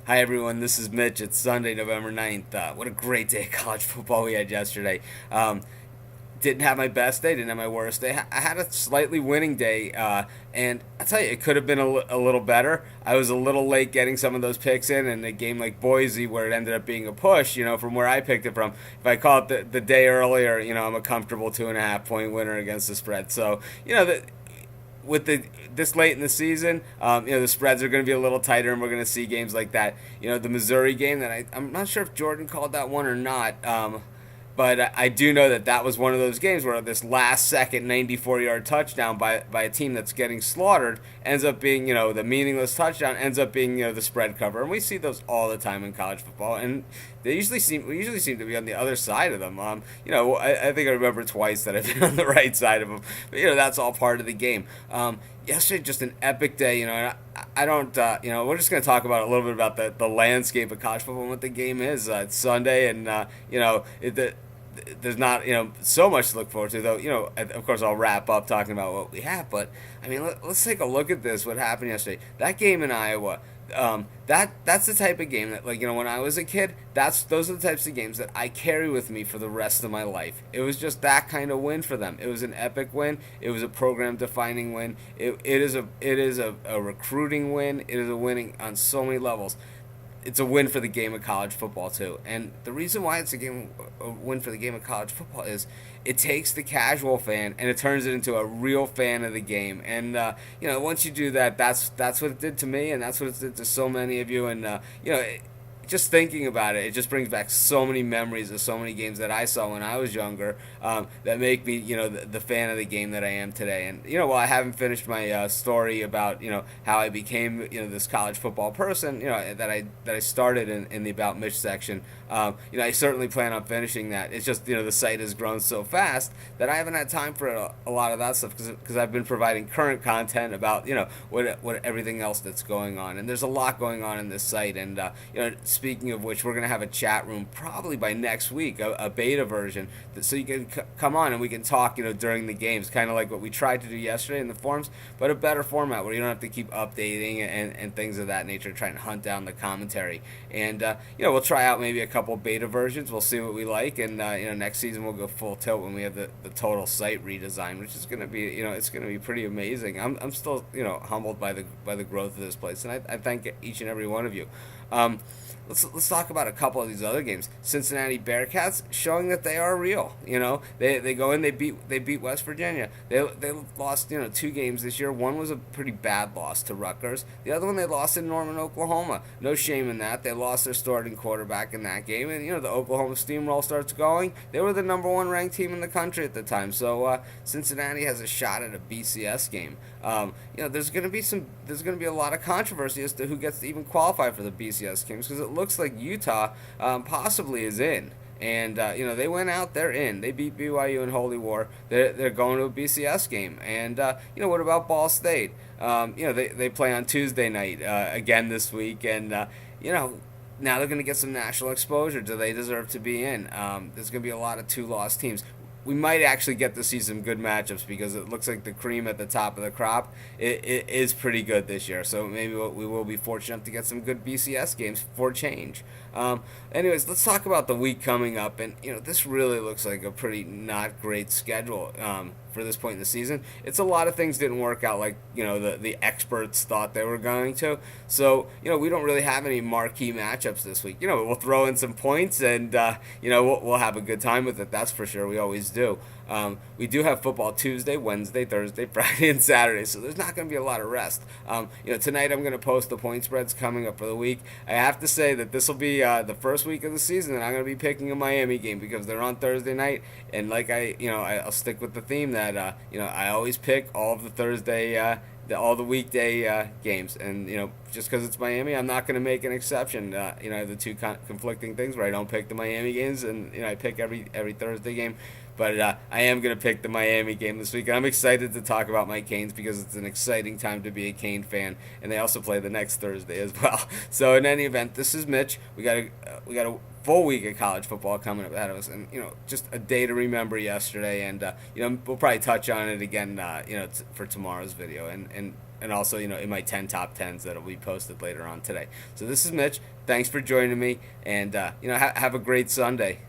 Hi everyone, this is Mitch. It's Sunday, November 9th. What a great day of college football we had yesterday. Didn't have my best day, didn't have my worst day. I had a slightly winning day, and I tell you, it could have been a little better. I was a little late getting some of those picks in a game like Boise, where it ended up being a push, from where I picked it from. If I call it the day earlier, I'm a comfortable 2.5 point winner against the spread. So, with this late in the season, the spreads are going to be a little tighter, and we're going to see games like that. The Missouri game that I'm not sure if Jordan called that one or not. But I do know that was one of those games where this last second 94-yard touchdown by a team that's getting slaughtered ends up being, the meaningless touchdown ends up being, the spread cover. And we see those all the time in college football. And we usually seem to be on the other side of them. I think I remember twice that I've been on the right side of them. But, that's all part of the game. Yesterday, just an epic day, and I don't, we're just going to talk about a little bit about the landscape of college football and what the game is. It's Sunday, and, there's not, so much to look forward to, though, of course I'll wrap up talking about what we have, but, I mean, let's take a look at what happened yesterday. That game in Iowa, that's the type of game that, when I was a kid, those are the types of games that I carry with me for the rest of my life. It was just that kind of win for them. It was an epic win. It was a program defining win. It is a recruiting win. It is a winning on so many levels. It's a win for the game of college football too. And the reason why it's a win for the game of college football is it takes the casual fan and it turns it into a real fan of the game. And once you do that, that's what it did to me, and that's what it did to so many of you. And just thinking about it, it just brings back so many memories of so many games that I saw when I was younger, that make me, the fan of the game that I am today. And, while I haven't finished my story about, how I became, this college football person, that I started in the About Mitch section, I certainly plan on finishing that. It's just, the site has grown so fast that I haven't had time for a lot of that stuff because I've been providing current content about, what everything else that's going on. And there's a lot going on in this site. And, speaking of which, we're going to have a chat room probably by next week, a beta version, so you can come on and we can talk, during the games, kind of like what we tried to do yesterday in the forums, but a better format where you don't have to keep updating and things of that nature, trying to hunt down the commentary. And, we'll try out maybe a couple beta versions. We'll see what we like. And, next season we'll go full tilt when we have the total site redesign, which is going to be, it's going to be pretty amazing. I'm still, humbled by the growth of this place. And I thank each and every one of you. Let's talk about a couple of these other games. Cincinnati Bearcats showing that they are real. They go in, they beat West Virginia. They lost 2 games this year. One was a pretty bad loss to Rutgers. The other one they lost in Norman, Oklahoma. No shame in that. They lost their starting quarterback in that game, and the Oklahoma steamroll starts going. They were the number 1 ranked team in the country at the time. So Cincinnati has a shot at a BCS game. There's going to be a lot of controversy as to who gets to even qualify for the BCS games, because it looks like Utah possibly is in. And they went out, they're in. They beat BYU in Holy War. They're going to a BCS game. And what about Ball State? They play on Tuesday night again this week, and now they're going to get some national exposure. Do they deserve to be in? There's going to be a lot of 2-loss teams. We might actually get to see some good matchups because it looks like the cream at the top of the crop it is pretty good this year. So maybe we will be fortunate enough to get some good BCS games for change. Anyways, let's talk about the week coming up. And, this really looks like a pretty not great schedule for this point in the season. It's a lot of things didn't work out like, the experts thought they were going to. So, we don't really have any marquee matchups this week. We'll throw in some points and, we'll have a good time with it. That's for sure. We always do. We do have football Tuesday, Wednesday, Thursday, Friday, and Saturday, so there's not going to be a lot of rest. Tonight I'm going to post the point spreads coming up for the week. I have to say that this will be the first week of the season, and I'm going to be picking a Miami game because they're on Thursday night, and like I'll stick with the theme that I always pick all of the Thursday. All the weekday games, and just because it's Miami, I'm not going to make an exception. I have the two conflicting things where I don't pick the Miami games, and I pick every Thursday game. But I am going to pick the Miami game this week, and I'm excited to talk about my Canes because it's an exciting time to be a Cane fan, and they also play the next Thursday as well. So in any event, this is Mitch. We got a full week of college football coming up ahead of us, and just a day to remember yesterday, and we'll probably touch on it again for tomorrow's video, and and also in my 10 top tens that'll be posted later on today. So this is Mitch. Thanks for joining me, and have a great Sunday.